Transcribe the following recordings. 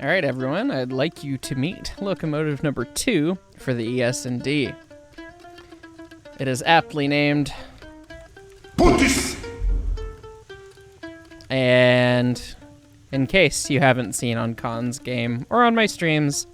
All right, everyone, I'd like you to meet locomotive number 2 for the ES&D. It is aptly named Pootis! And in case you haven't seen on Khan's game or on my streams,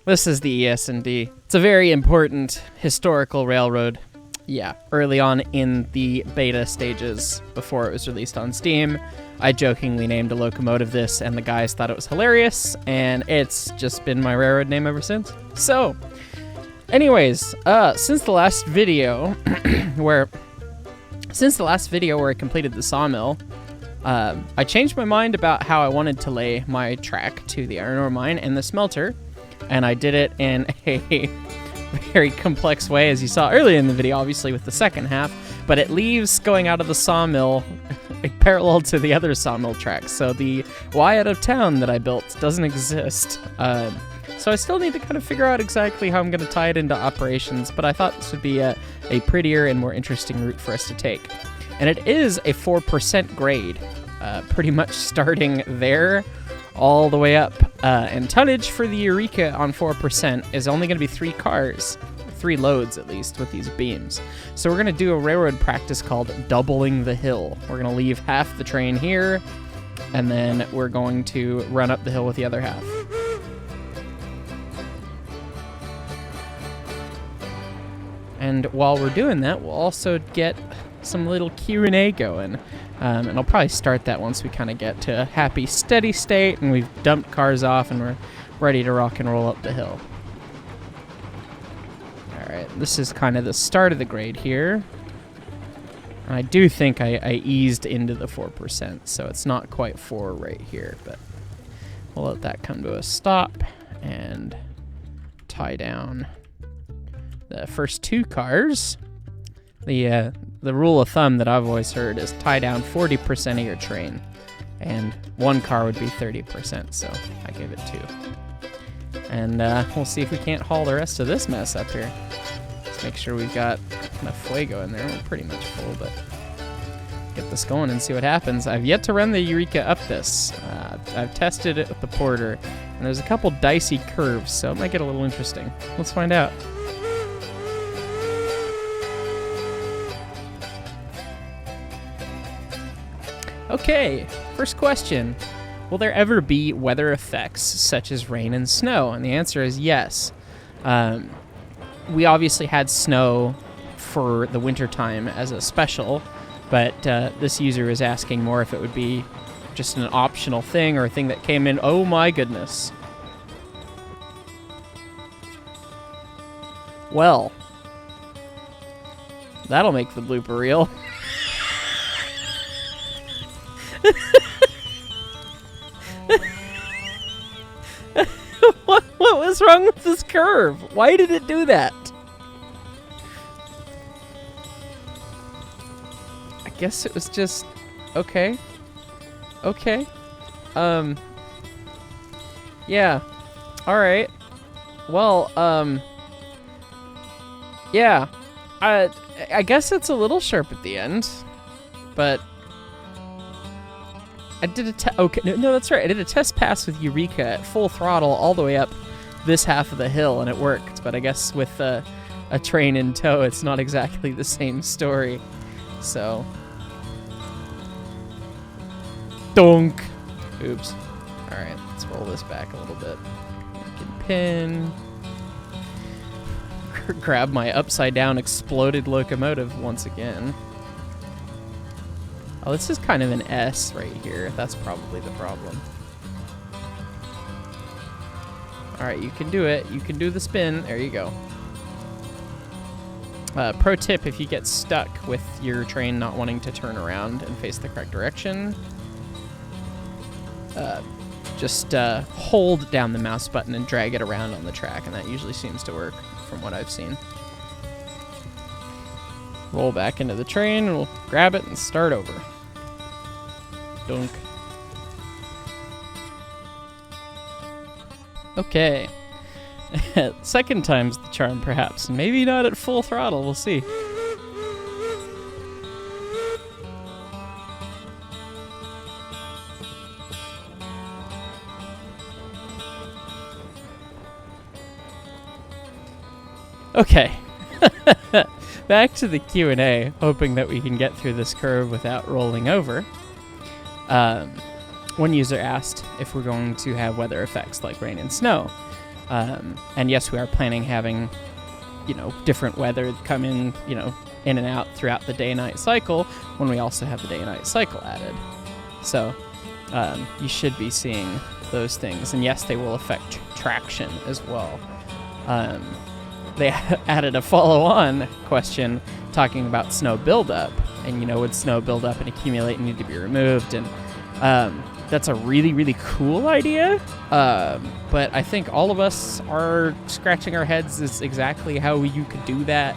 this is the ES&D. It's a very important historical railroad. Yeah, early on in the beta stages, before it was released on Steam, I jokingly named a locomotive this, and the guys thought it was hilarious, and it's just been my railroad name ever since. So, anyways, since the last video where I completed the sawmill, I changed my mind about how I wanted to lay my track to the iron ore mine and the smelter, and I did it in a very complex way, as you saw earlier in the video, obviously with the second half, but it leaves going out of the sawmill parallel to the other sawmill tracks. So the Y out of town that I built doesn't exist. So I still need to kind of figure out exactly how I'm going to tie it into operations, but I thought this would be a prettier and more interesting route for us to take. And it is a 4% grade, pretty much starting there all the way up. And tonnage for the Eureka on 4% is only going to be 3 cars, 3 loads at least, with these beams. So we're going to do a railroad practice called doubling the hill. We're going to leave half the train here, and then we're going to run up the hill with the other half. And while we're doing that, we'll also get some little Q&A going. And I'll probably start that once we kind of get to a happy, steady state and we've dumped cars off and we're ready to rock and roll up the hill. All right, this is kind of the start of the grade here. And I do think I eased into the 4%, so it's not quite 4 right here, but we'll let that come to a stop and tie down the first 2 cars. The rule of thumb that I've always heard is tie down 40% of your train, and 1 car would be 30%, so I give it 2. And we'll see if we can't haul the rest of this mess up here. Let's make sure we've got enough fuego in there. We're pretty much full, but get this going and see what happens. I've yet to run the Eureka up this. I've tested it with the Porter, and there's a couple dicey curves, so it might get a little interesting. Let's find out. Okay, first question. Will there ever be weather effects such as rain and snow? And the answer is yes. We obviously had snow for the wintertime as a special, but this user is asking more if it would be just an optional thing or a thing that came in. Oh my goodness. Well, that'll make the blooper reel. What was wrong with this curve? Why did it do that? I guess it was just okay. Okay. Yeah. All right. Well, yeah. I guess it's a little sharp at the end, but I did a okay. No, that's right. I did a test pass with Eureka at full throttle all the way up this half of the hill, and it worked. But I guess with a train in tow, it's not exactly the same story. So, donk. Oops. All right, let's roll this back a little bit. I can pin. Grab my upside down exploded locomotive once again. Oh, this is kind of an S right here. That's probably the problem. All right, you can do it. You can do the spin. There you go. Pro tip, if you get stuck with your train not wanting to turn around and face the correct direction, just hold down the mouse button and drag it around on the track, and that usually seems to work from what I've seen. Roll back into the train, and we'll grab it and start over. Dunk. Okay. Second time's the charm, perhaps. Maybe not at full throttle. We'll see. Okay. Back to the Q&A, hoping that we can get through this curve without rolling over. One user asked if we're going to have weather effects like rain and snow. And yes, we are planning having, different weather come in, in and out throughout the day-night cycle when we also have the day-night cycle added. So you should be seeing those things. And yes, they will affect traction as well. They added a follow-on question talking about snow buildup. And, would snow build up and accumulate and need to be removed? And that's a really, really cool idea. But I think all of us are scratching our heads as exactly how you could do that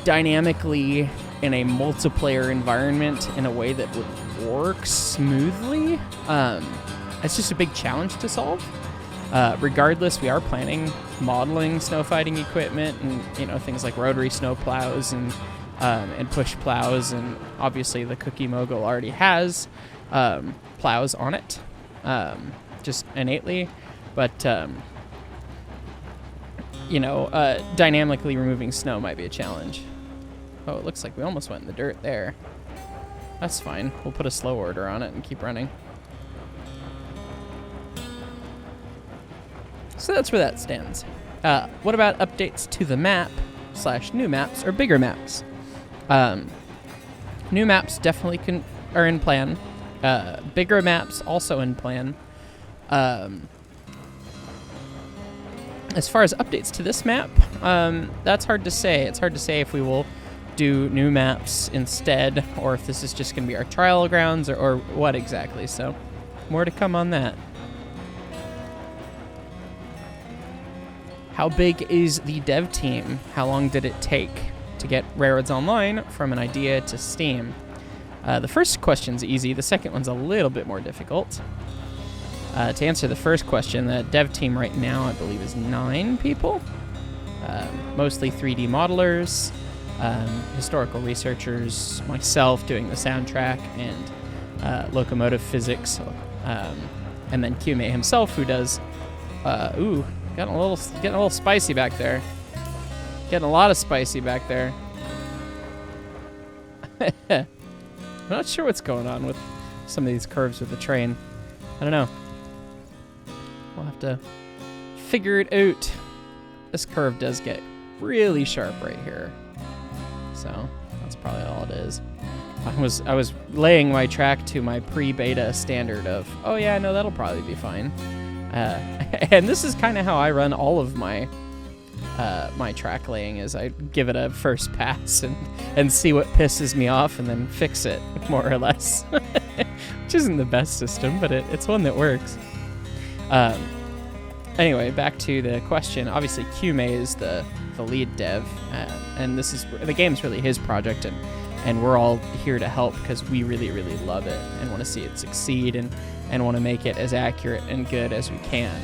dynamically in a multiplayer environment in a way that would work smoothly. It's just a big challenge to solve. Regardless, we are planning modeling snow fighting equipment and things like rotary snow plows and push plows, and obviously the Cookie Mogul already has plows on it, just innately, but dynamically removing snow might be a challenge. Oh, it looks like we almost went in the dirt there. That's fine. We'll put a slow order on it and keep running. So that's where that stands. What about updates to the map / new maps or bigger maps? New maps definitely are in plan. Bigger maps also in plan. As far as updates to this map, that's hard to say. It's hard to say if we will do new maps instead, or if this is just going to be our trial grounds, or what exactly. So more to come on that. How big is the dev team? How long did it take to get Railroads Online from an idea to Steam? The first question's easy. The second one's a little bit more difficult. To answer the first question, the dev team right now, I believe, is 9 people. Mostly 3D modelers, historical researchers, myself doing the soundtrack, and locomotive physics, and then QMA himself, who does... Getting a little spicy back there. Getting a lot of spicy back there. I'm not sure what's going on with some of these curves with the train. I don't know. We'll have to figure it out. This curve does get really sharp right here. So that's probably all it is. I was laying my track to my pre-beta standard of, oh yeah, no, that'll probably be fine. And this is kind of how I run all of my my track laying, is I give it a first pass and see what pisses me off and then fix it, more or less. Which isn't the best system, but it's one that works. Anyway, back to the question. Obviously, QMA is the lead dev, and the game's really his project, and we're all here to help because we really, really love it and want to see it succeed and want to make it as accurate and good as we can.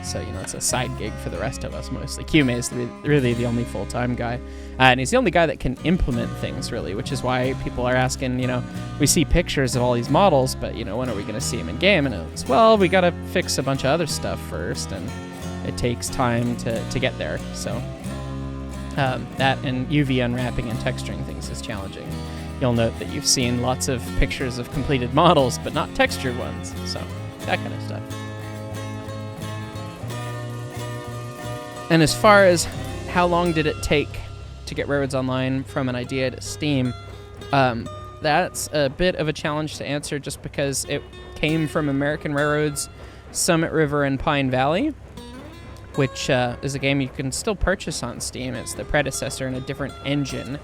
So, it's a side gig for the rest of us mostly. QMA is really the only full-time guy. And he's the only guy that can implement things, really, which is why people are asking, we see pictures of all these models, but, when are we going to see them in game? And it's, well, we got to fix a bunch of other stuff first, and it takes time to get there. So that and UV unwrapping and texturing things is challenging. You'll note that you've seen lots of pictures of completed models, but not textured ones. So that kind of stuff. And as far as how long did it take to get Railroads Online from an idea to Steam, that's a bit of a challenge to answer just because it came from American Railroads, Summit River, and Pine Valley, which is a game you can still purchase on Steam. It's the predecessor in a different engine.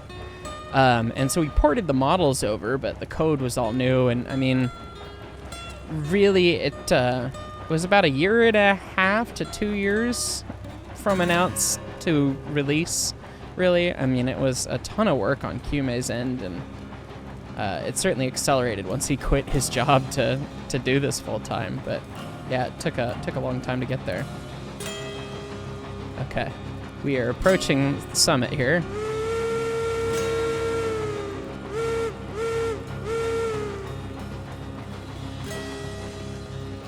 And so we ported the models over, but the code was all new. And, I mean, really, it was about 1.5 to 2 years from announce to release, really. I mean, it was a ton of work on QMA's end, and it certainly accelerated once he quit his job to do this full time. But yeah, it took a long time to get there. Okay, we are approaching the summit here.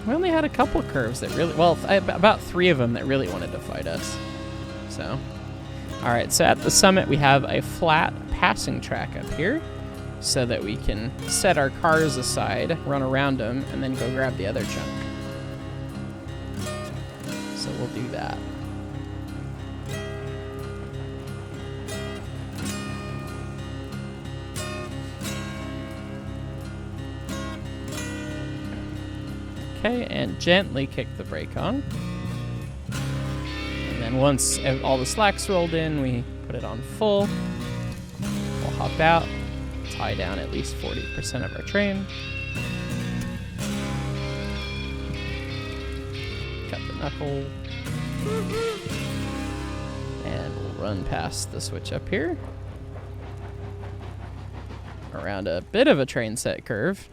We only had a couple curves that really, about 3 of them that really wanted to fight us. So, all right, so at the summit, we have a flat passing track up here so that we can set our cars aside, run around them, and then go grab the other chunk. So we'll do that. Okay, and gently kick the brake on. And then once all the slack's rolled in, we put it on full. We'll hop out, tie down at least 40% of our train. Cut the knuckle. And we'll run past the switch up here. Around a bit of a train set curve.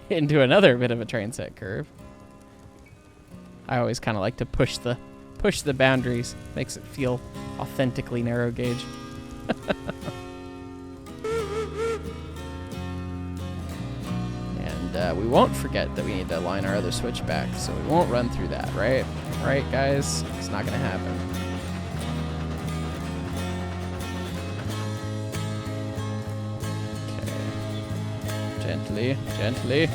Into another bit of a train set curve. I always kind of like to push the boundaries. Makes it feel authentically narrow gauge. And we won't forget that we need to line our other switch back, so we won't run through that, right? Right, guys? It's not going to happen. Okay. Gently, gently.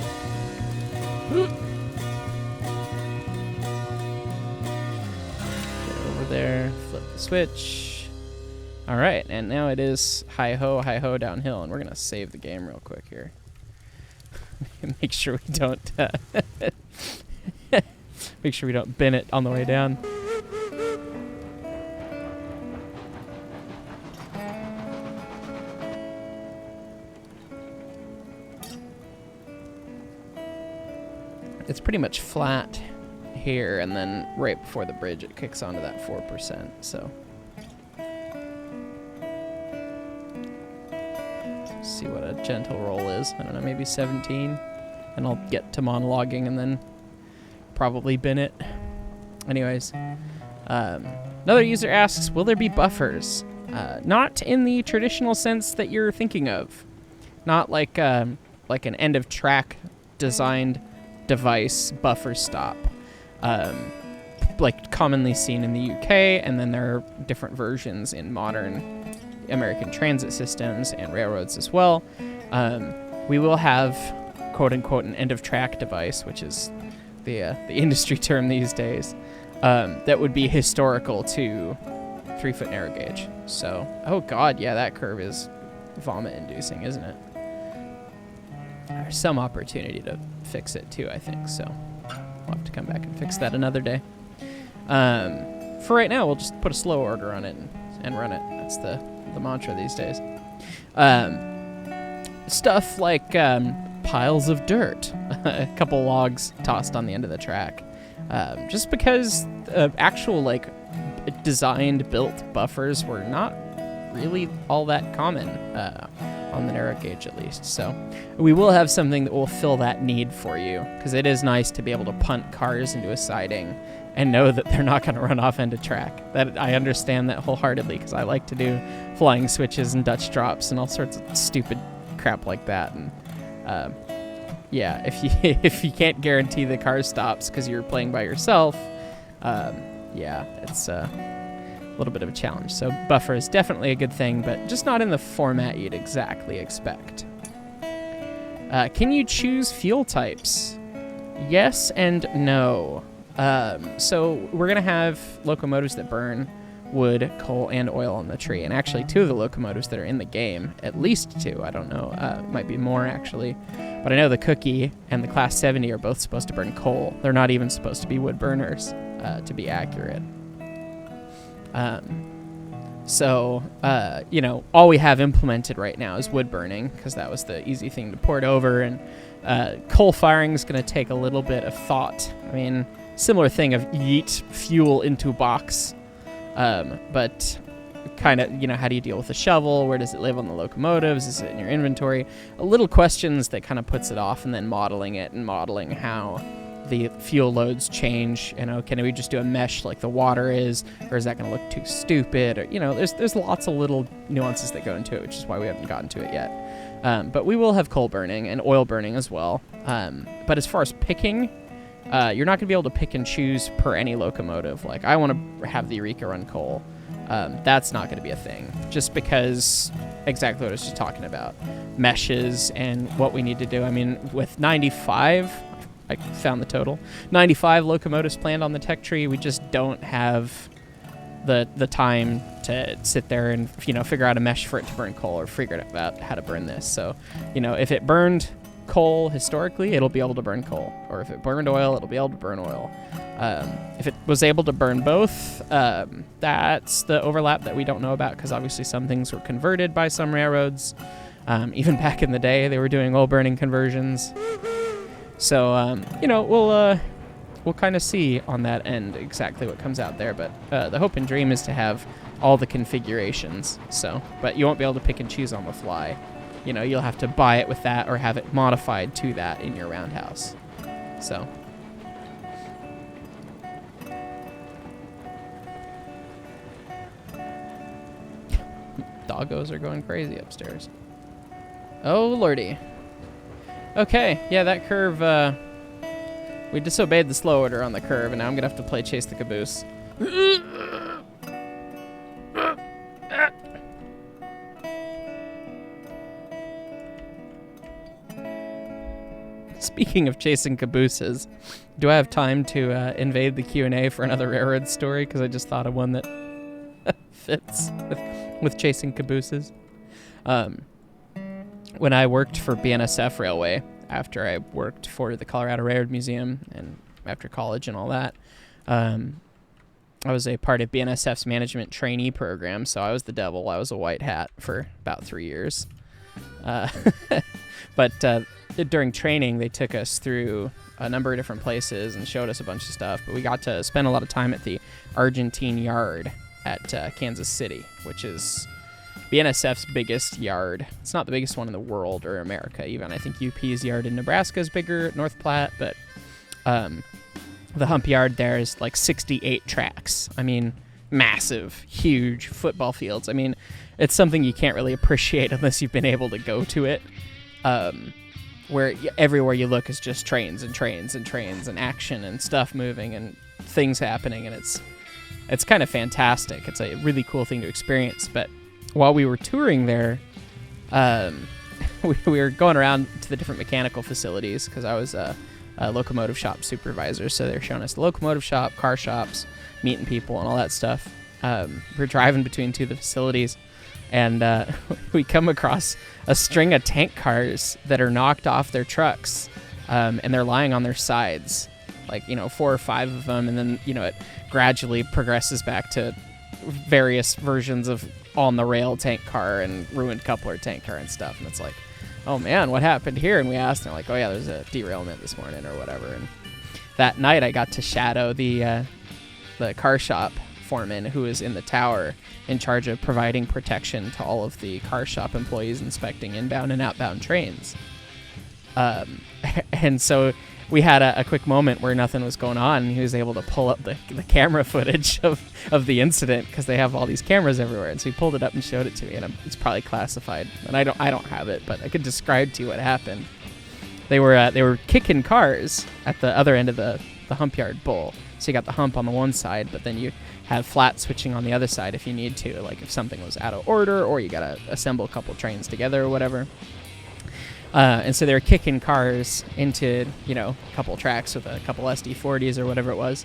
Get over there, flip the switch. All right, and now it is hi-ho downhill, and we're going to save the game real quick here. Make sure we don't make sure we don't bin it on the way down. It's pretty much flat here, and then right before the bridge it kicks onto that 4%, so see what a gentle roll is. I don't know, maybe 17, and I'll get to monologuing and then probably bin it. Anyways, another user asks, will there be buffers? Not in the traditional sense that you're thinking of. Not like an end of track designed device buffer stop, like commonly seen in the UK, and then there are different versions in modern American transit systems and railroads as well. We will have, quote unquote, an end of track device, which is the industry term these days, that would be historical to 3-foot narrow gauge. So, oh god, yeah, that curve is vomit inducing, isn't it? There's some opportunity to fix it too, I think, so we'll have to come back and fix that another day. For right now, we'll just put a slow order on it and run it. That's the mantra these days. Stuff like piles of dirt, a couple logs tossed on the end of the track, just because actual like designed built buffers were not really all that common on the narrow gauge, at least. So we will have something that will fill that need for you, because it is nice to be able to punt cars into a siding and know that they're not going to run off end of track. That I understand that wholeheartedly, because I like to do flying switches and Dutch drops and all sorts of stupid crap like that. And yeah, if you can't guarantee the car stops because you're playing by yourself, yeah, it's a little bit of a challenge. So buffer is definitely a good thing, but just not in the format you'd exactly expect. Can you choose fuel types? Yes and no. So we're going to have locomotives that burn wood, coal, and oil on the tree. And actually 2 of the locomotives that are in the game, at least 2, I don't know, might be more actually. But I know the Cookie and the Class 70 are both supposed to burn coal. They're not even supposed to be wood burners, to be accurate. So, you know, all we have implemented right now is wood burning, because that was the easy thing to port over. And coal firing is going to take a little bit of thought. I mean, similar thing of yeet fuel into a box. But kind of, you know, how do you deal with a shovel? Where does it live on the locomotives? Is it in your inventory? A little questions that kind of puts it off, and then modeling it and modeling how the fuel loads change. You know, can we just do a mesh like the water is, or is that going to look too stupid? Or, you know, there's lots of little nuances that go into it, which is why we haven't gotten to it yet. But we will have coal burning and oil burning as well. But as far as picking, you're not going to be able to pick and choose per any locomotive. Like, I want to have the Eureka run coal. That's not going to be a thing, just because exactly what I was just talking about. Meshes and what we need to do. I mean, with 95, I found the total, 95 locomotives planned on the tech tree, we just don't have the time to sit there and, figure out a mesh for it to burn coal or figure out how to burn this. So, if it burned coal historically, it'll be able to burn coal. Or if it burned oil, it'll be able to burn oil. If it was able to burn both, that's the overlap that we don't know about, because obviously some things were converted by some railroads. Even back in the day, they were doing oil burning conversions. So, we'll kind of see on that end exactly what comes out there. But the hope and dream is to have all the configurations. So, but you won't be able to pick and choose on the fly. You'll have to buy it with that or have it modified to that in your roundhouse. So. Doggos are going crazy upstairs. Oh, lordy. Okay, yeah, that curve, we disobeyed the slow order on the curve, and now I'm gonna have to play Chase the Caboose. Speaking of chasing cabooses, do I have time to invade the Q&A for another railroad story? Because I just thought of one that fits with chasing cabooses. When I worked for BNSF Railway, after I worked for the Colorado Railroad Museum and after college and all that, I was a part of BNSF's management trainee program, so I was the devil. I was a white hat for about 3 years. But during training, they took us through a number of different places and showed us a bunch of stuff, but we got to spend a lot of time at the Argentine Yard at Kansas City, which is BNSF's biggest yard. It's not the biggest one in the world or America even. I think UP's yard in Nebraska is bigger, North Platte, but the hump yard there is like 68 tracks. I mean, massive, huge football fields. I mean, it's something you can't really appreciate unless you've been able to go to it, where everywhere you look is just trains and trains and trains and action and stuff moving and things happening, and it's kind of fantastic. It's a really cool thing to experience. But while we were touring there, we were going around to the different mechanical facilities because I was a locomotive shop supervisor. So they're showing us the locomotive shop, car shops, meeting people, and all that stuff. We're driving between two of the facilities, and we come across a string of tank cars that are knocked off their trucks, and they're lying on their sides, like 4 or 5 of them, and then it gradually progresses back to various versions of on the rail tank car and ruined coupler tank car and stuff. And it's like, oh man, what happened here? And we asked, and they're like, oh yeah, there's a derailment this morning or whatever. And that night I got to shadow the car shop foreman who was in the tower in charge of providing protection to all of the car shop employees inspecting inbound and outbound trains. And so we had a quick moment where nothing was going on, and he was able to pull up the camera footage of the incident because they have all these cameras everywhere. And so he pulled it up and showed it to me, and it's probably classified, and I don't have it, but I could describe to you what happened. They were kicking cars at the other end of the hump yard bowl. So you got the hump on the one side, but then you have flat switching on the other side if you need to, like if something was out of order or you got to assemble a couple trains together or whatever. And so they were kicking cars into, a couple tracks with a couple SD40s or whatever it was.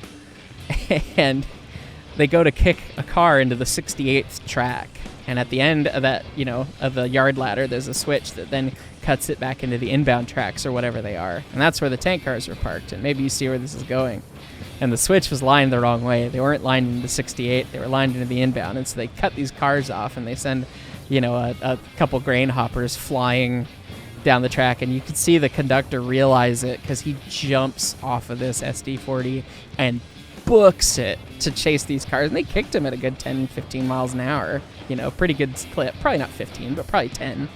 And they go to kick a car into the 68th track. And at the end of that, of the yard ladder, there's a switch that then cuts it back into the inbound tracks or whatever they are. And that's where the tank cars are parked. And maybe you see where this is going. And the switch was lined the wrong way. They weren't lined into 68. They were lined into the inbound. And so they cut these cars off and they send, a couple grain hoppers flying down the track, and you can see the conductor realize it because he jumps off of this SD40 and books it to chase these cars. And they kicked him at a good 10, 15 miles an hour. Pretty good clip. Probably not 15, but probably 10.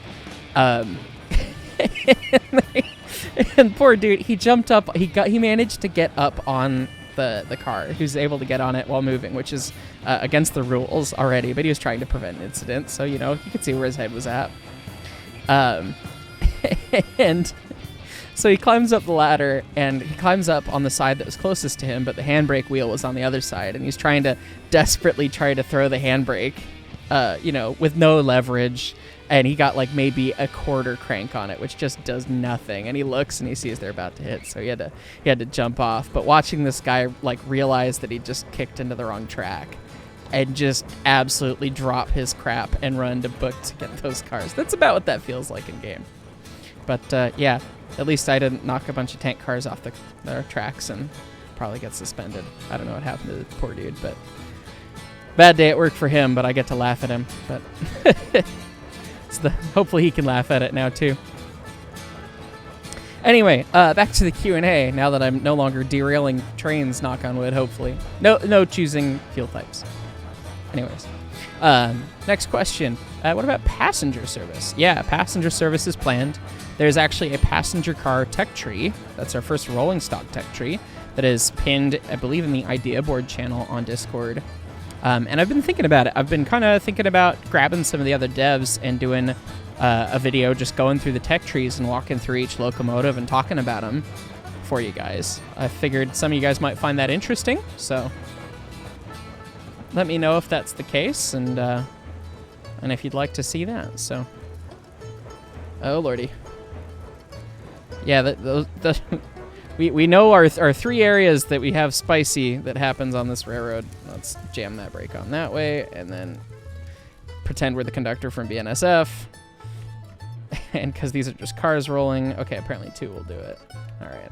And poor dude, he jumped up. He managed to get up on the car. He was able to get on it while moving, which is against the rules already. But he was trying to prevent an incident, so you could see where his head was at. And So he climbs up the ladder, and he climbs up on the side that was closest to him, but the handbrake wheel was on the other side, and he's trying to desperately try to throw the handbrake, with no leverage, and he got like maybe a quarter crank on it, which just does nothing. And he looks and he sees they're about to hit, so he had to jump off. But watching this guy like realize that he just kicked into the wrong track, and just absolutely drop his crap and run to book to get those cars. That's about what that feels like in game. But yeah. At least I didn't knock a bunch of tank cars off their tracks and probably get suspended. I don't know what happened to the poor dude, but bad day at work for him, but I get to laugh at him. But hopefully he can laugh at it now too. Anyway, back to the Q&A now that I'm no longer derailing trains, knock on wood, hopefully. No choosing fuel types. Anyways, next question. What about passenger service? Yeah, passenger service is planned. There's actually a passenger car tech tree. That's our first rolling stock tech tree that is pinned, I believe, in the idea board channel on Discord. And I've been thinking about it. I've been kind of thinking about grabbing some of the other devs and doing a video just going through the tech trees and walking through each locomotive and talking about them for you guys. I figured some of you guys might find that interesting, so let me know if that's the case and if you'd like to see that. So, oh lordy. Yeah, we know our 3 areas that we have spicy that happens on this railroad. Let's jam that brake on that way, and then pretend we're the conductor from BNSF. And because these are just cars rolling. Okay, apparently 2 will do it. All right.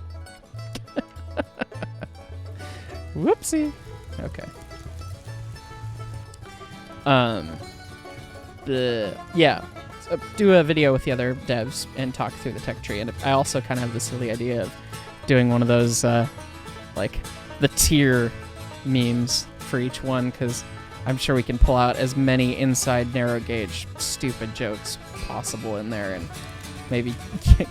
Whoopsie. Okay. Yeah. Do a video with the other devs and talk through the tech tree. And I also kind of have the silly idea of doing one of those, like, the tier memes for each one, because I'm sure we can pull out as many inside narrow gauge stupid jokes possible in there, and maybe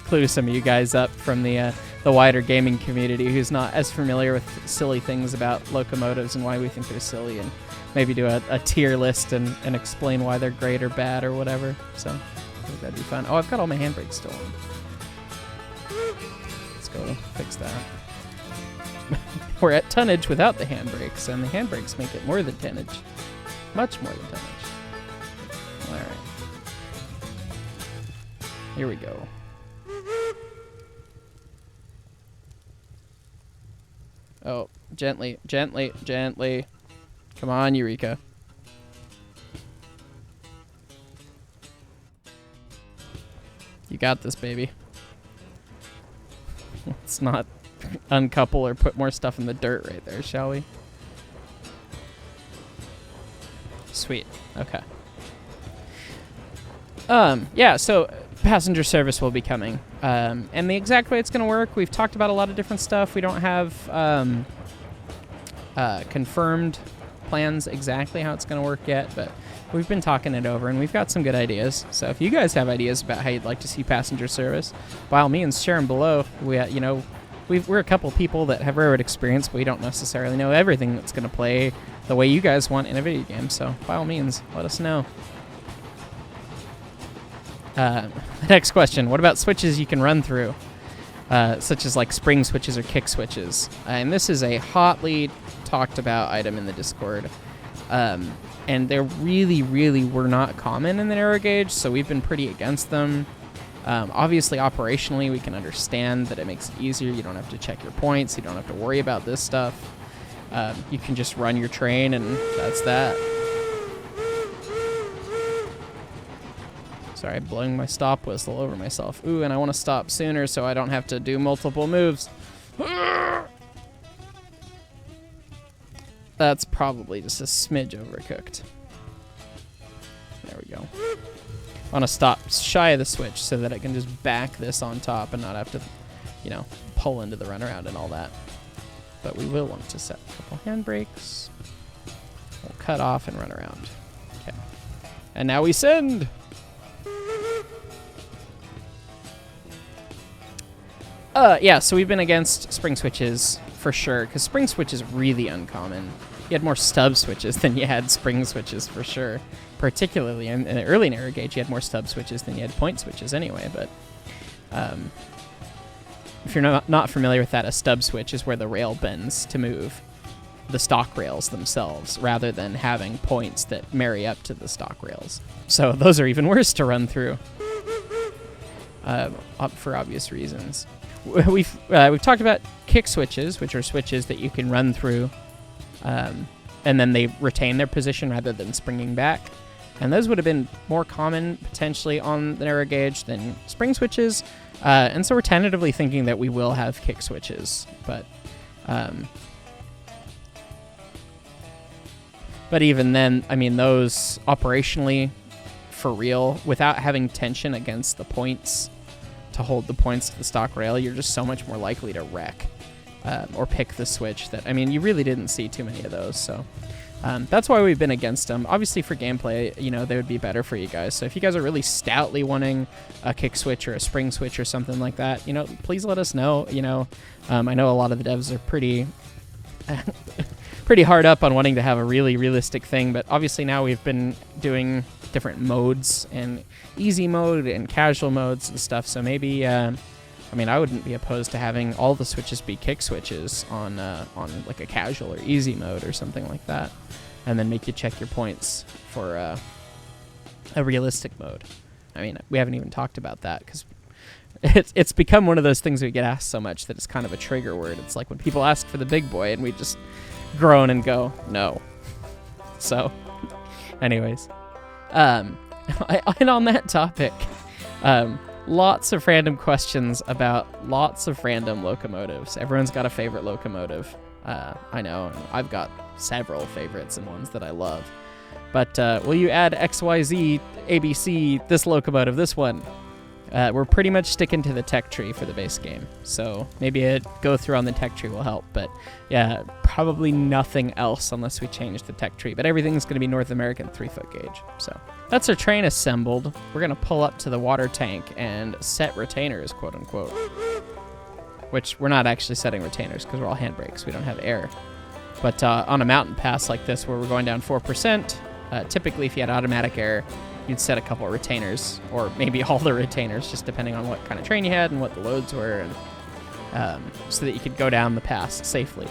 clue some of you guys up from the wider gaming community who's not as familiar with silly things about locomotives and why we think they're silly, and maybe do a tier list and explain why they're great or bad or whatever. So I think that'd be fun. Oh, I've got all my handbrakes still on. Let's go fix that. We're at tonnage without the handbrakes, and the handbrakes make it more than tonnage. Much more than tonnage. All right. Here we go. Oh, gently, gently, gently. Come on, Eureka. You got this, baby. Let's not uncouple or put more stuff in the dirt right there, shall we? Sweet. Okay. Yeah, so passenger service will be coming. And the exact way it's going to work, we've talked about a lot of different stuff. We don't have confirmed plans exactly how it's going to work yet, but we've been talking it over, and we've got some good ideas. So if you guys have ideas about how you'd like to see passenger service, by all means, share them below. We're a couple people that have railroad experience, but we don't necessarily know everything that's going to play the way you guys want in a video game. So by all means, let us know. The next question, what about switches you can run through, such as like spring switches or kick switches? And this is a hotly talked about item in the Discord. And they really were not common in the narrow gauge, so we've been pretty against them. Obviously, operationally, we can understand that it makes it easier. You don't have to check your points. You don't have to worry about this stuff. You can just run your train, and that's that. Sorry, I'm blowing my stop whistle over myself. Ooh, and I want to stop sooner so I don't have to do multiple moves. That's probably just a smidge overcooked. There we go. I want to stop shy of the switch so that I can just back this on top and not have to, pull into the runaround and all that. But we will want to set a couple handbrakes. We'll cut off and run around. Okay. And now we send! Yeah, so we've been against spring switches for sure, because spring switch is really uncommon. You had more stub switches than you had spring switches for sure. Particularly in the early narrow gauge, you had more stub switches than you had point switches anyway, but if you're not familiar with that, a stub switch is where the rail bends to move the stock rails themselves, rather than having points that marry up to the stock rails. So those are even worse to run through, for obvious reasons. We've talked about kick switches, which are switches that you can run through, and then they retain their position rather than springing back. And those would have been more common potentially on the narrow gauge than spring switches. And so we're tentatively thinking that we will have kick switches, but even then, I mean, those operationally, for real, without having tension against the points to hold the points to the stock rail, you're just so much more likely to wreck or pick the switch that, I mean, you really didn't see too many of those. So that's why we've been against them. Obviously, for gameplay, you know, they would be better for you guys. So if you guys are really stoutly wanting a kick switch or a spring switch or something like that, you know, please let us know. You know, I know a lot of the devs are pretty hard up on wanting to have a really realistic thing, but obviously now we've been doing different modes and easy mode and casual modes and stuff, so maybe I mean, I wouldn't be opposed to having all the switches be kick switches on like a casual or easy mode or something like that, and then make you check your points for a realistic mode. I mean, we haven't even talked about that because it's become one of those things we get asked so much that it's kind of a trigger word. It's like when people ask for the big boy and we just groan and go, no. So, anyways. And on that topic, lots of random questions about lots of random locomotives. Everyone's got a favorite locomotive. I know, I've got several favorites and ones that I love. But will you add XYZ, ABC, this locomotive, this one? We're pretty much sticking to the tech tree for the base game, so maybe a go through on the tech tree will help, but yeah, probably nothing else unless we change the tech tree, but everything's going to be North American 3-foot gauge. So that's our train assembled. We're going to pull up to the water tank and set retainers, quote unquote, which we're not actually setting retainers because we're all handbrakes. We don't have air. But on a mountain pass like this where we're going down 4%, typically if you had automatic air, you'd set a couple of retainers, or maybe all the retainers, just depending on what kind of train you had and what the loads were, and so that you could go down the pass safely.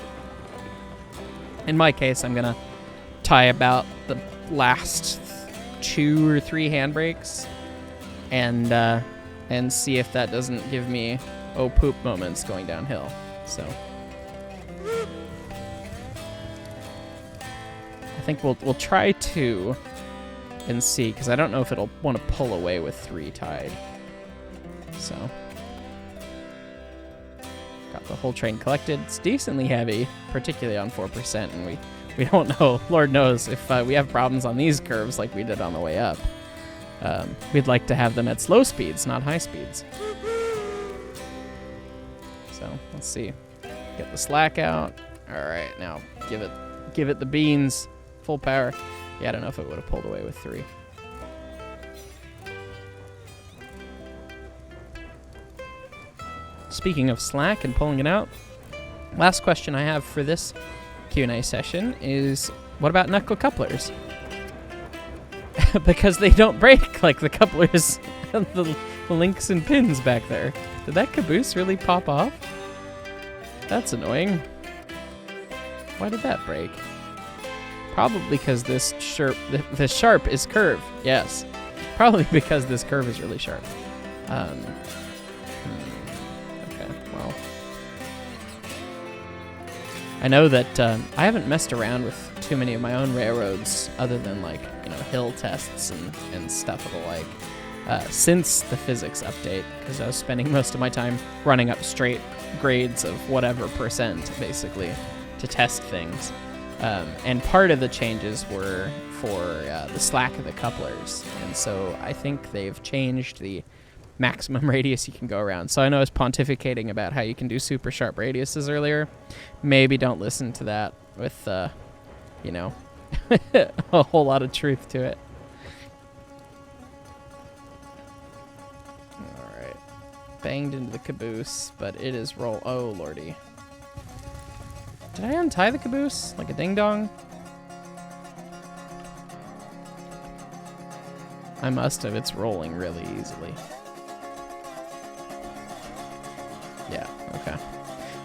In my case, I'm going to tie about the last 2 or 3 handbrakes and see if that doesn't give me oh poop moments going downhill. So I think we'll try 2 and see, because I don't know if it'll want to pull away with 3 tied. So got the whole train collected. It's decently heavy, particularly on 4%, and we don't know, Lord knows, if we have problems on these curves like we did on the way up. We'd like to have them at slow speeds, not high speeds. So let's see. Get the slack out. All right, now give it the beans, full power. Yeah, I don't know if it would have pulled away with 3. Speaking of slack and pulling it out, last question I have for this Q&A session is, what about knuckle couplers? Because they don't break like the couplers and the links and pins back there. Did that caboose really pop off? That's annoying. Why did that break? Probably because this sharp is curved. Yes. Probably because this curve is really sharp. Okay, well. I know that I haven't messed around with too many of my own railroads other than, like, you know, hill tests and stuff of the like since the physics update, because I was spending most of my time running up straight grades of whatever percent, basically, to test things. And part of the changes were for the slack of the couplers. And so I think they've changed the maximum radius you can go around. So I know I was pontificating about how you can do super sharp radiuses earlier. Maybe don't listen to that with, you know, a whole lot of truth to it. All right. Banged into the caboose, but it is oh, lordy. Did I untie the caboose? Like a ding-dong? I must have. It's rolling really easily. Yeah,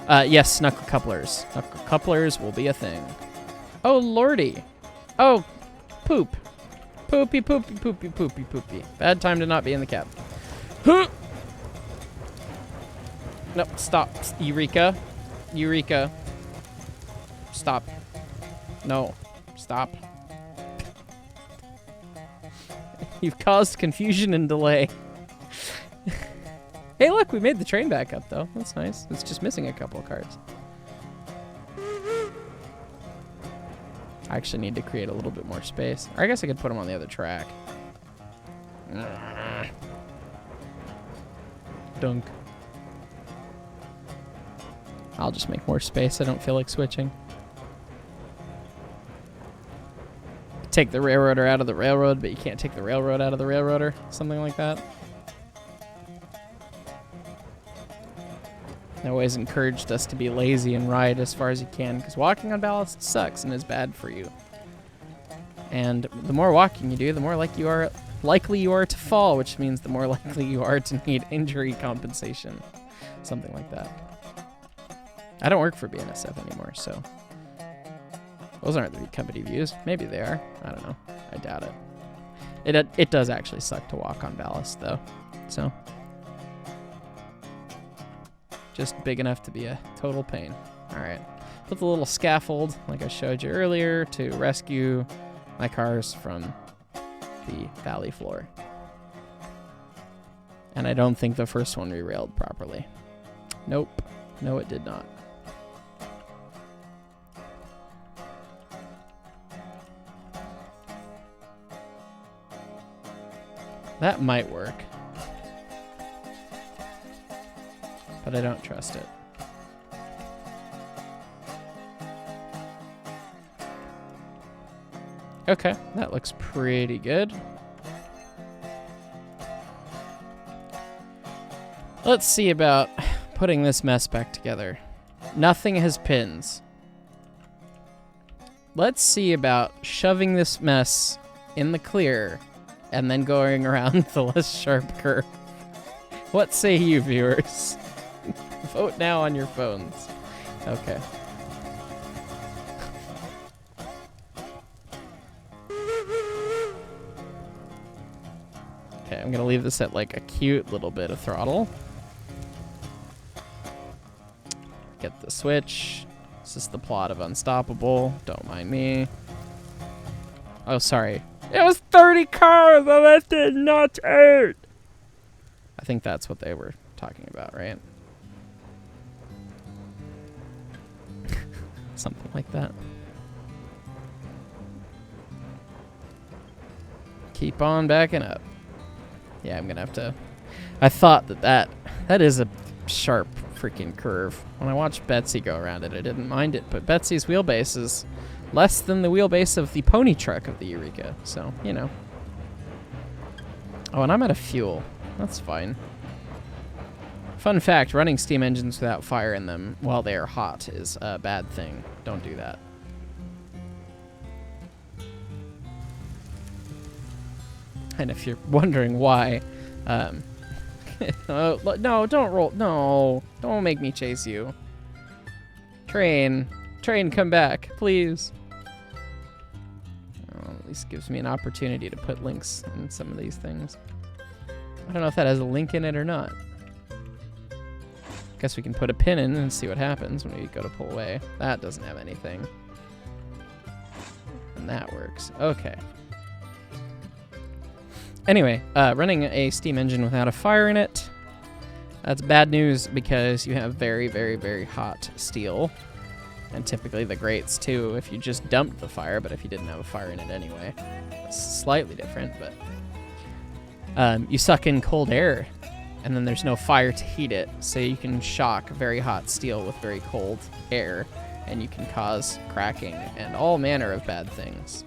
Yes, knuckle couplers. Knuckle couplers will be a thing. Oh, lordy. Oh, poop. Poopy, poopy, poopy, poopy, poopy. Bad time to not be in the cab. Huh! No, stop. Eureka. Eureka. Stop. No. Stop. You've caused confusion and delay. Hey, look, we made the train back up, though. That's nice. It's just missing a couple of cars. I actually need to create a little bit more space. Or I guess I could put them on the other track. Dunk. I'll just make more space. I don't feel like switching. Take the railroader out of the railroad, but you can't take the railroad out of the railroader. Something like that. They always encouraged us to be lazy and ride as far as you can, because walking on ballast sucks and is bad for you. And the more walking you do, the more likely you are to fall, which means the more likely you are to need injury compensation. Something like that. I don't work for BNSF anymore, so those aren't the company views. Maybe they are. I don't know. I doubt it. It does actually suck to walk on ballast, though. So just big enough to be a total pain. All right. Put the little scaffold, like I showed you earlier, to rescue my cars from the valley floor. And I don't think the first one re-railed properly. Nope. No, it did not. That might work. But I don't trust it. Okay, that looks pretty good. Let's see about putting this mess back together. Nothing has pins. Let's see about shoving this mess in the clear and then going around the less sharp curve. What say you, viewers? Vote now on your phones. Okay. Okay, I'm gonna leave this at like a cute little bit of throttle. Get the switch. This is the plot of Unstoppable. Don't mind me. Oh, sorry. It was 30 cars! I left it not 8! I think that's what they were talking about, right? Something like that. Keep on backing up. Yeah, I'm gonna have to... I thought that is a sharp freaking curve. When I watched Betsy go around it, I didn't mind it, but Betsy's wheelbase is less than the wheelbase of the pony truck of the Eureka, so, you know. Oh, and I'm out of fuel. That's fine. Fun fact, running steam engines without fire in them while they are hot is a bad thing. Don't do that. And if you're wondering why, no, don't roll. No, don't make me chase you. Train, come back, please. Oh, at least gives me an opportunity to put links in some of these things. I don't know if that has a link in it or not. Guess we can put a pin in and see what happens when we go to pull away. That doesn't have anything. And that works. Okay. Anyway, running a steam engine without a fire in it, that's bad news because you have very, very, very hot steel. And typically the grates too if you just dumped the fire, but if you didn't have a fire in it anyway. It's slightly different, but you suck in cold air and then there's no fire to heat it, so you can shock very hot steel with very cold air and you can cause cracking and all manner of bad things.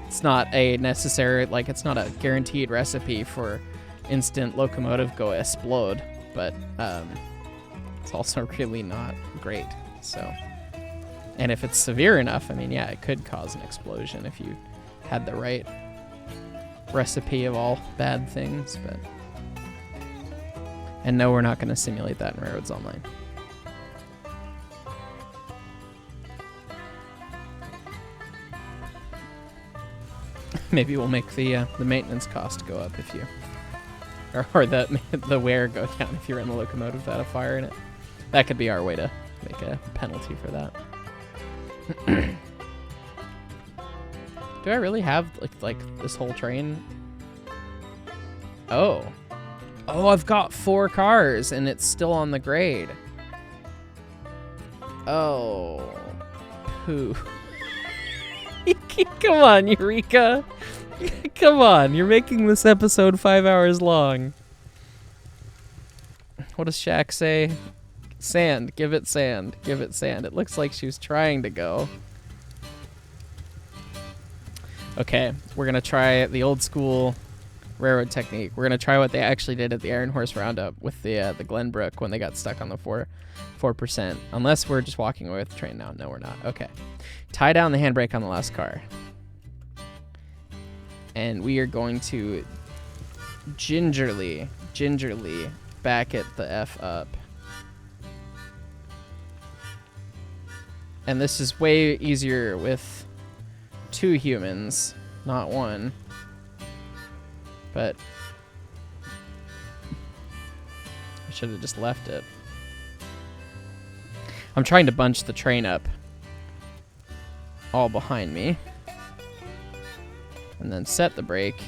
It's not a necessary, like, it's not a guaranteed recipe for instant locomotive go explode, but it's also really not great, so. And if it's severe enough, I mean, yeah, it could cause an explosion if you had the right recipe of all bad things, but. And no, we're not going to simulate that in Railroads Online. Maybe we'll make the maintenance cost go up if you, or the wear go down if you run the locomotive without a fire in it. That could be our way to make a penalty for that. Do I really have like this whole train? Oh, I've got 4 cars and it's still on the grade. Oh, poo. Come on, Eureka. Come on, you're making this episode 5 hours long. What does Shaq say? Sand, give it sand, give it sand. It looks like she was trying to go. Okay, we're gonna try the old school railroad technique. We're gonna try what they actually did at the Iron Horse Roundup with the Glenbrook when they got stuck on the 4%. Unless we're just walking away with the train now. No, we're not. Okay. Tie down the handbrake on the last car. And we are going to gingerly back it the F up. And this is way easier with 2 humans, not 1. But I should have just left it. I'm trying to bunch the train up all behind me. And then set the brake.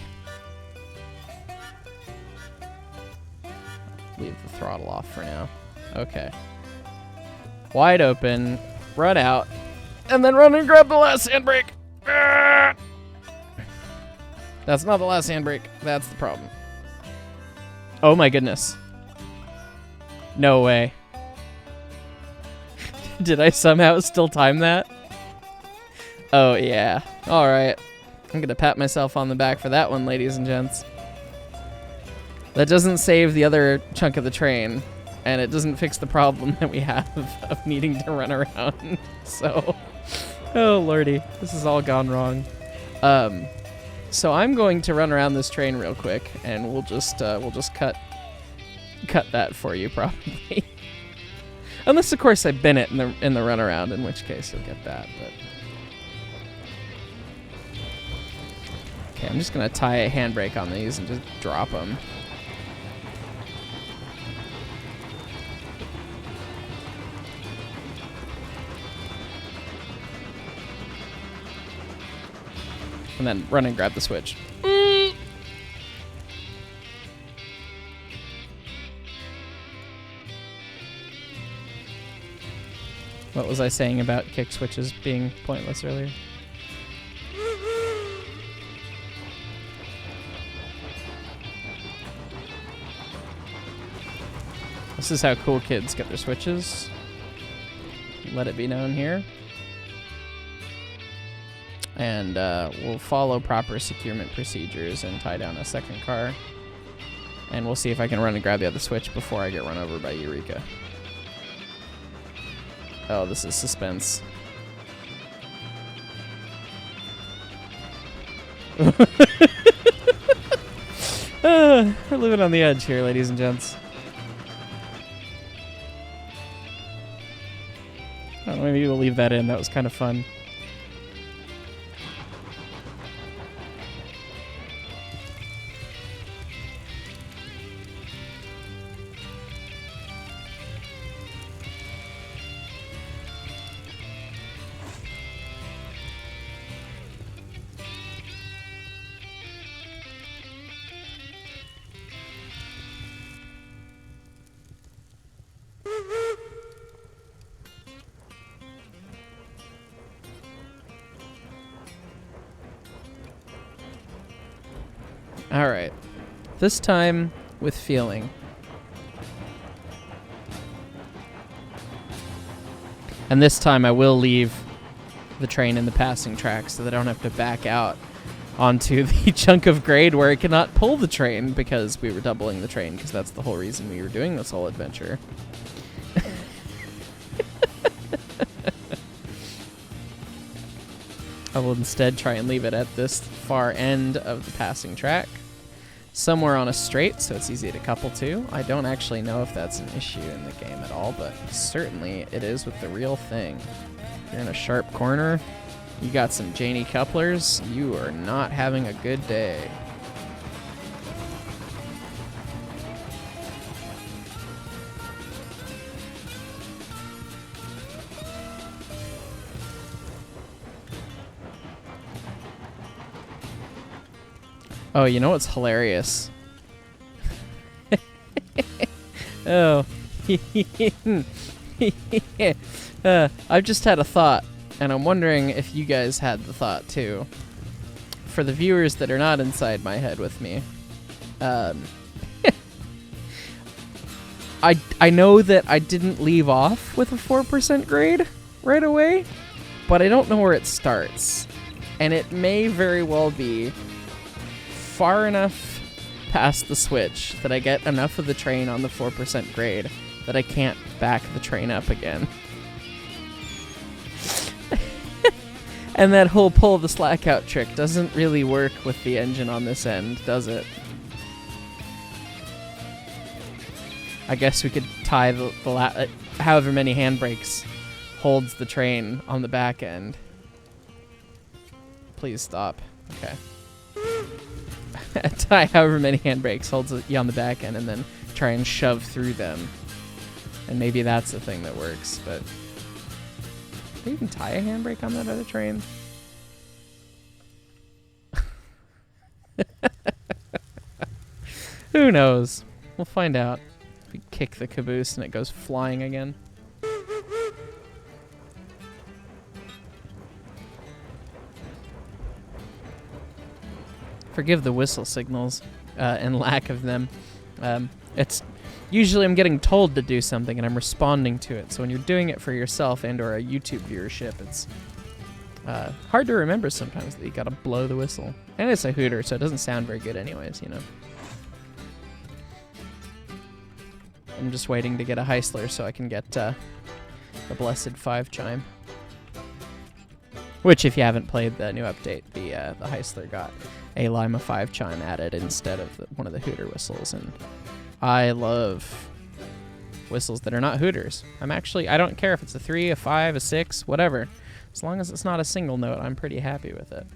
Leave the throttle off for now. Okay. Wide open. Run out. And then run and grab the last handbrake. Ah! That's not the last handbrake. That's the problem. Oh my goodness. No way. Did I somehow still time that? Oh yeah. Alright. I'm gonna pat myself on the back for that one, ladies and gents. That doesn't save the other chunk of the train, and it doesn't fix the problem that we have of needing to run around. So, oh lordy, this has all gone wrong. So I'm going to run around this train real quick, and we'll just cut that for you probably. Unless of course I bin it in the runaround, in which case you'll get that. But okay, I'm just gonna tie a handbrake on these and just drop them. And then run and grab the switch. What was I saying about kick switches being pointless earlier? This is how cool kids get their switches. Let it be known here. And we'll follow proper securement procedures and tie down a second car. And we'll see if I can run and grab the other switch before I get run over by Eureka. Oh, this is suspense. We're living on the edge here, ladies and gents. Oh, maybe we'll leave that in. That was kind of fun. All right. This time with feeling. And this time I will leave the train in the passing track so that I don't have to back out onto the chunk of grade where it cannot pull the train because we were doubling the train, because that's the whole reason we were doing this whole adventure. I will instead try and leave it at this far end of the passing track, somewhere on a straight, so it's easy to couple to. I don't actually know if that's an issue in the game at all, but certainly it is with the real thing. You're in a sharp corner, You got some Janie couplers. You are not having a good day. Oh, you know what's hilarious? Oh. I've just had a thought, and I'm wondering if you guys had the thought too. For the viewers that are not inside my head with me, I know that I didn't leave off with a 4% grade right away, but I don't know where it starts. And it may very well be far enough past the switch that I get enough of the train on the 4% grade that I can't back the train up again. And that whole pull the slack out trick doesn't really work with the engine on this end, does it? I guess we could tie the however many handbrakes holds the train on the back end. Please stop. Okay. Tie however many handbrakes holds you on the back end and then try and shove through them. And maybe that's the thing that works, but... Did they even tie a handbrake on that other train? Who knows? We'll find out. We kick the caboose and it goes flying again. Forgive the whistle signals and lack of them. It's usually I'm getting told to do something and I'm responding to it. So when you're doing it for yourself and or a YouTube viewership, it's hard to remember sometimes that you gotta blow the whistle. And it's a hooter, so it doesn't sound very good anyways, you know. I'm just waiting to get a Heisler so I can get the blessed 5 chime. Which, if you haven't played the new update, the Heisler got a Lima 5 chime added instead of one of the hooter whistles, and I love whistles that are not hooters. I don't care if it's a 3, a 5, a 6, whatever. As long as it's not a single note, I'm pretty happy with it.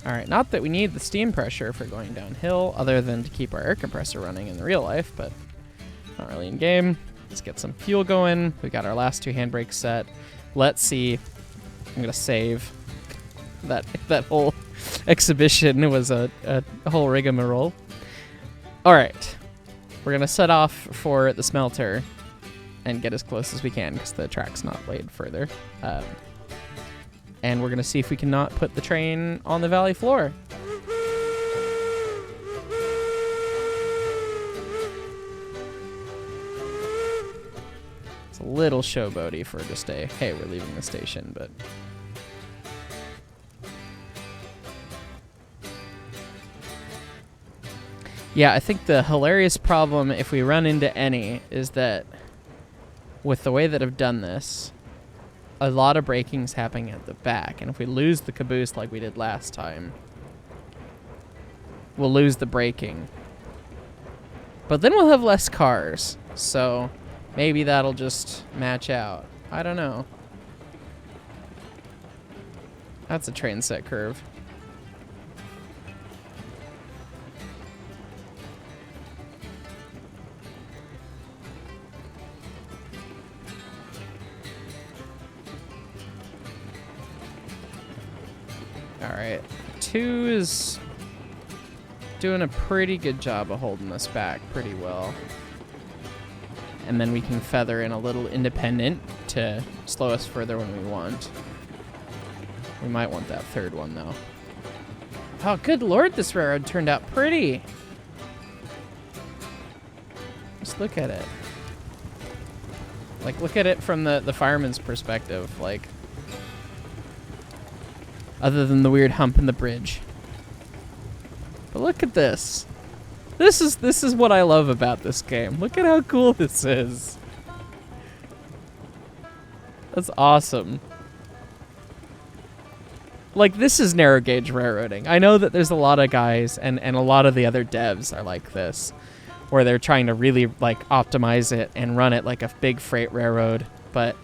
Alright, not that we need the steam pressure for going downhill, other than to keep our air compressor running in the real life, but not really in game. Let's get some fuel going. We got our last 2 handbrakes set. Let's see. I'm gonna save. That whole exhibition was a whole rigmarole. Alright. We're gonna set off for the smelter and get as close as we can because the track's not laid further. And we're gonna see if we cannot put the train on the valley floor. It's a little showboaty for just a, hey, we're leaving the station, but... Yeah, I think the hilarious problem, if we run into any, is that with the way that I've done this, a lot of braking's happening at the back, and if we lose the caboose like we did last time, we'll lose the braking. But then we'll have less cars, so maybe that'll just match out. I don't know. That's a train set curve. Alright, 2 is doing a pretty good job of holding us back pretty well. And then we can feather in a little independent to slow us further when we want. We might want that 3rd one, though. Oh, good lord, this railroad turned out pretty! Just look at it. Like, look at it from the fireman's perspective, like... Other than the weird hump in the bridge. But look at this. This is what I love about this game. Look at how cool this is. That's awesome. Like, this is narrow gauge railroading. I know that there's a lot of guys, and a lot of the other devs are like this, where they're trying to really, like, optimize it and run it like a big freight railroad. But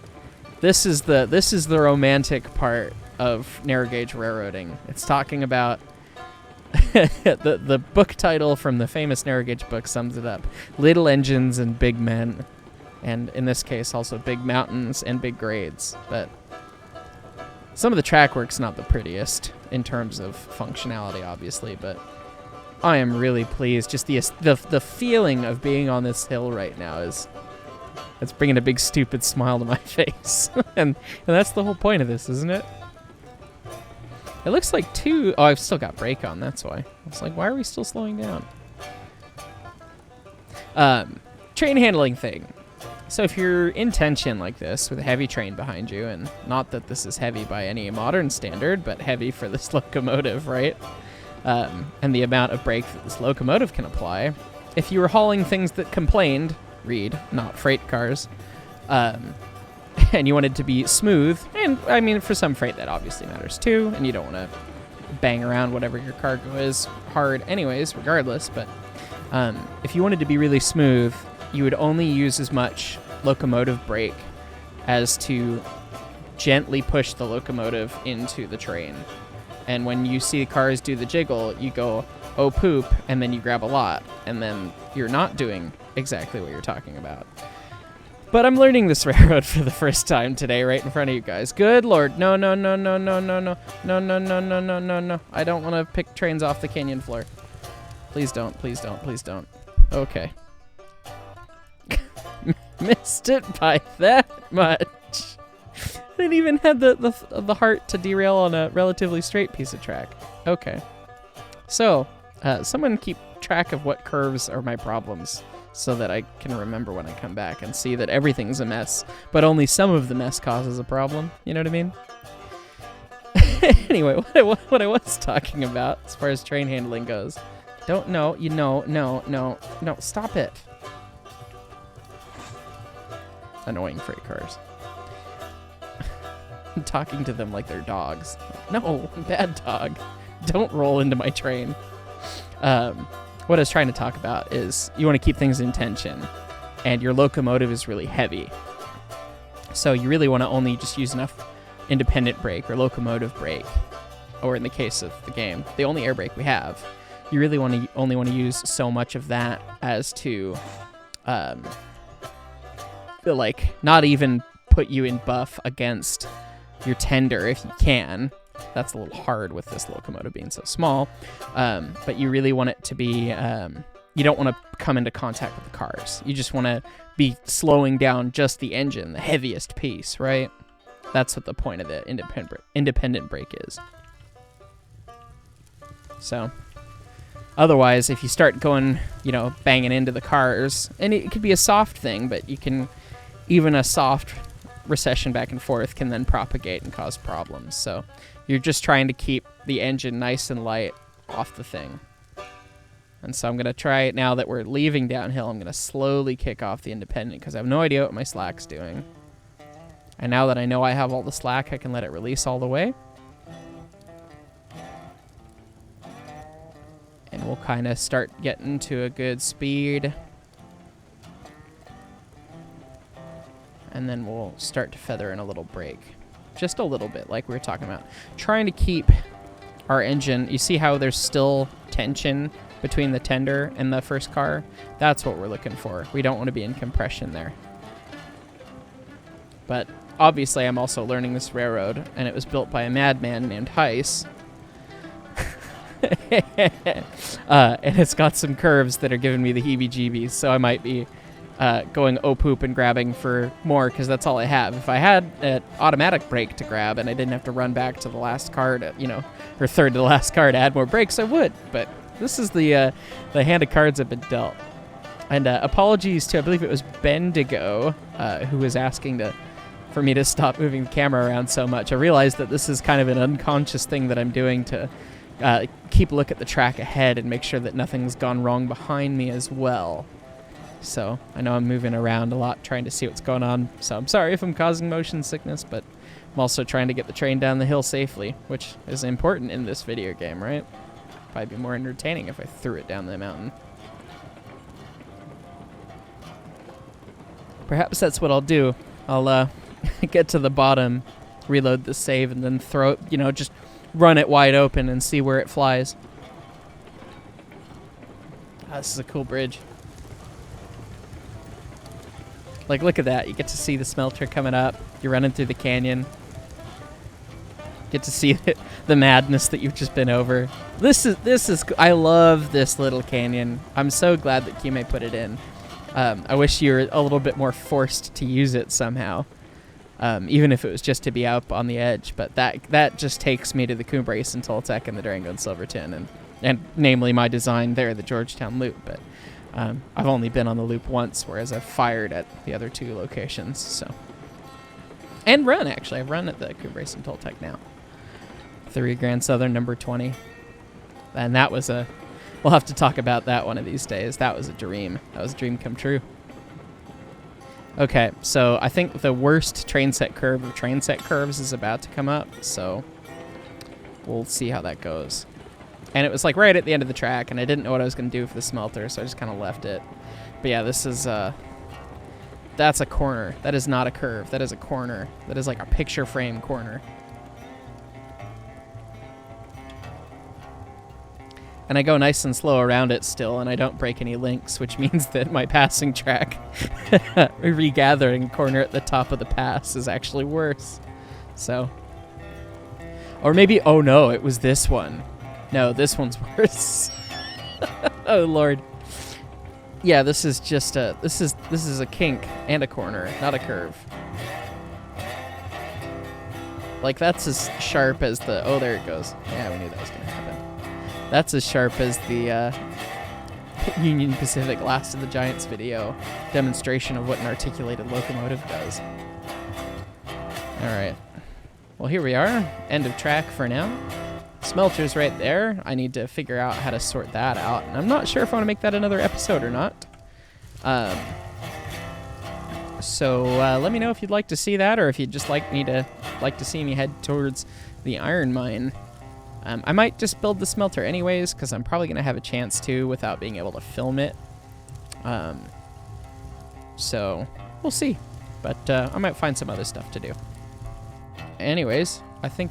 This is the romantic part of narrow gauge railroading. It's talking about the book title from the famous narrow gauge book sums it up: little engines and big men, and in this case also big mountains and big grades. But some of the track work's not the prettiest in terms of functionality, obviously, but I am really pleased. Just the feeling of being on this hill right now it's bringing a big stupid smile to my face. and that's the whole point of this, isn't it? It looks like oh, I've still got brake on, that's why. It's like, why are we still slowing down? Train handling thing. So if you're in tension like this with a heavy train behind you, and not that this is heavy by any modern standard, but heavy for this locomotive, right? And the amount of brake that this locomotive can apply. If you were hauling things that complained, read, not freight cars, and you wanted to be smooth, and I mean, for some freight that obviously matters too, and you don't want to bang around whatever your cargo is hard anyways, regardless, but if you wanted to be really smooth, you would only use as much locomotive brake as to gently push the locomotive into the train. And when you see cars do the jiggle, you go, oh poop, and then you grab a lot, and then you're not doing exactly what you're talking about. But I'm learning this railroad for the first time today right in front of you guys. Good Lord. No, no, no, no, no, no, no. No, no, no, no, no, no, no. I don't want to pick trains off the canyon floor. Please don't, please don't, please don't. Okay. Missed it by that much. I didn't even have the heart to derail on a relatively straight piece of track. Okay. So, someone keep track of what curves are my problems so that I can remember when I come back and see that everything's a mess, but only some of the mess causes a problem. You know what I mean? Anyway, what I was talking about as far as train handling goes. No, stop it. Annoying freight cars. I'm talking to them like they're dogs. No, bad dog. Don't roll into my train. What I was trying to talk about is you want to keep things in tension, and your locomotive is really heavy. So you really want to only just use enough independent brake or locomotive brake, or in the case of the game, the only air brake we have. You really only want to use so much of that as to, like, not even put you in buff against your tender if you can. That's a little hard with this locomotive being so small, but you really want it to be, you don't want to come into contact with the cars. You just want to be slowing down just the engine, the heaviest piece, right? That's what the point of the independent brake is. So, otherwise, if you start going, banging into the cars, and it could be a soft thing, but you can, even a soft recession back and forth can then propagate and cause problems. So you're just trying to keep the engine nice and light off the thing. And so I'm going to try it now that we're leaving downhill. I'm going to slowly kick off the independent because I have no idea what my slack's doing. And now that I know I have all the slack, I can let it release all the way. And we'll kind of start getting to a good speed. And then we'll start to feather in a little brake. Just a little bit, like we were talking about. Trying to keep our engine... You see how there's still tension between the tender and the first car? That's what we're looking for. We don't want to be in compression there. But obviously I'm also learning this railroad, and it was built by a madman named Heiss. And it's got some curves that are giving me the heebie-jeebies, so I might be... going oh poop and grabbing for more because that's all I have. If I had an automatic brake to grab and I didn't have to run back to the last car to, or third to the last car to add more brakes, I would. But this is the hand of cards I've been dealt. And apologies to, I believe it was Bendigo, who was asking for me to stop moving the camera around so much. I realized that this is kind of an unconscious thing that I'm doing to keep a look at the track ahead and make sure that nothing's gone wrong behind me as well. So I know I'm moving around a lot trying to see what's going on. So I'm sorry if I'm causing motion sickness, but I'm also trying to get the train down the hill safely, which is important in this video game, right? Probably be more entertaining if I threw it down the mountain. Perhaps that's what I'll do. I'll get to the bottom, reload the save, and then throw it, just run it wide open and see where it flies. This is a cool bridge. Like, look at that. You get to see the smelter coming up. You're running through the canyon. Get to see the madness that you've just been over. This is. I love this little canyon. I'm so glad that Kime put it in. I wish you were a little bit more forced to use it somehow, even if it was just to be up on the edge. But that just takes me to the Cumbres and Toltec and the Durango and Silverton, and namely my design there, the Georgetown Loop. But I've only been on the loop once, whereas I've fired at the other 2 locations. So, and run, actually. I've run at the Cumbres and Toltec now. 3 Grand Southern, number 20. And that was we'll have to talk about that one of these days. That was a dream. That was a dream come true. Okay, so I think the worst train set curve of train set curves is about to come up, so we'll see how that goes. And it was like right at the end of the track, and I didn't know what I was going to do for the smelter, so I just kind of left it. But yeah, this is, that's a corner. That is not a curve. That is a corner. That is like a picture frame corner. And I go nice and slow around it still, and I don't break any links, which means that my passing track regathering corner at the top of the pass is actually worse. So, or maybe, oh no, it was this one. No, this one's worse. Oh Lord. Yeah, this is just this is a kink and a corner, not a curve. Like, that's as sharp as the, oh, there it goes. Yeah, we knew that was gonna happen. That's as sharp as the Union Pacific Last of the Giants video demonstration of what an articulated locomotive does. All right. Well, here we are. End of track for now. Smelter's right there. I need to figure out how to sort that out. And I'm not sure if I want to make that another episode or not. So let me know if you'd like to see that, or if you'd just like to see me head towards the iron mine. I might just build the smelter anyways, because I'm probably going to have a chance to without being able to film it. So we'll see. But I might find some other stuff to do. Anyways, I think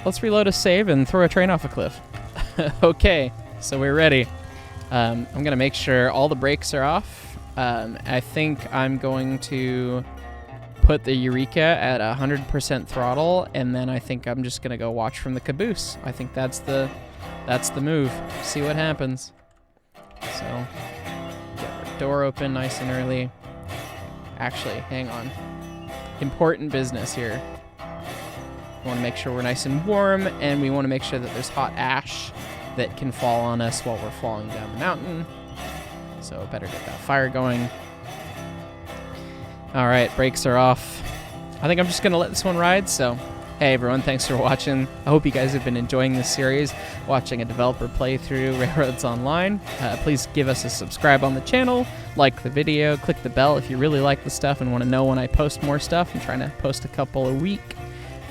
let's reload a save and throw a train off a cliff. Okay, so we're ready. I'm going to make sure all the brakes are off. I think I'm going to put the Eureka at 100% throttle, and then I think I'm just going to go watch from the caboose. I think that's the move. See what happens. So, get our door open nice and early. Actually, hang on. Important business here. We want to make sure we're nice and warm, and we want to make sure that there's hot ash that can fall on us while we're falling down the mountain. So better get that fire going. All right, brakes are off. I think I'm just going to let this one ride. So, hey everyone, thanks for watching. I hope you guys have been enjoying this series, watching a developer playthrough Railroads Online. Please give us a subscribe on the channel, like the video, click the bell if you really like the stuff and want to know when I post more stuff. I'm trying to post a couple a week.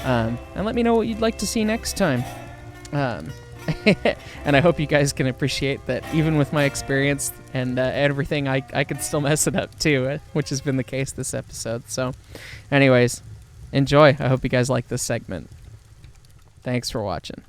And let me know what you'd like to see next time. And I hope you guys can appreciate that even with my experience and everything, I could still mess it up too, which has been the case this episode. So anyways, enjoy. I hope you guys like this segment. Thanks for watching.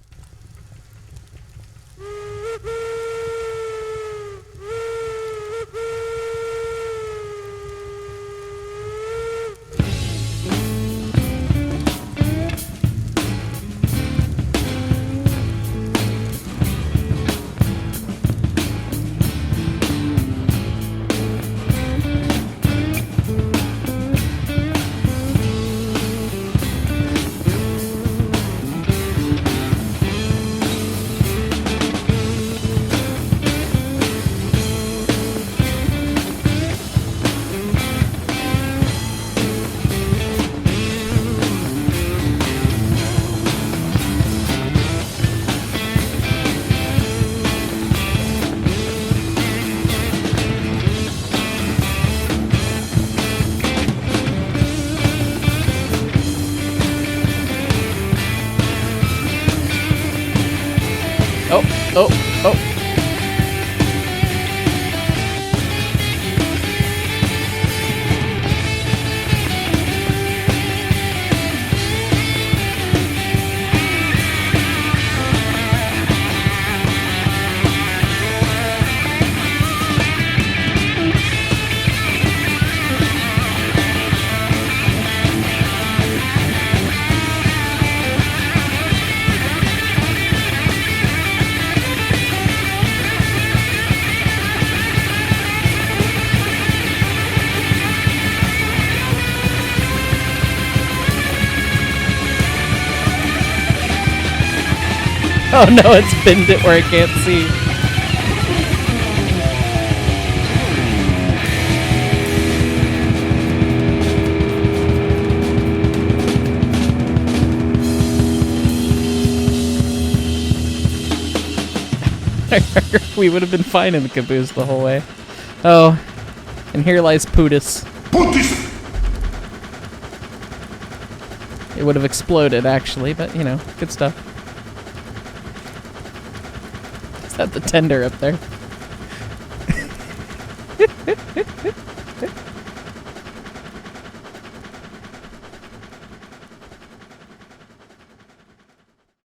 Oh. Oh no, it's pinned it where I can't see. We would have been fine in the caboose the whole way. Oh, and here lies Pootis. Pootis! It would have exploded, actually, but, you know, good stuff. Is that the tender up there?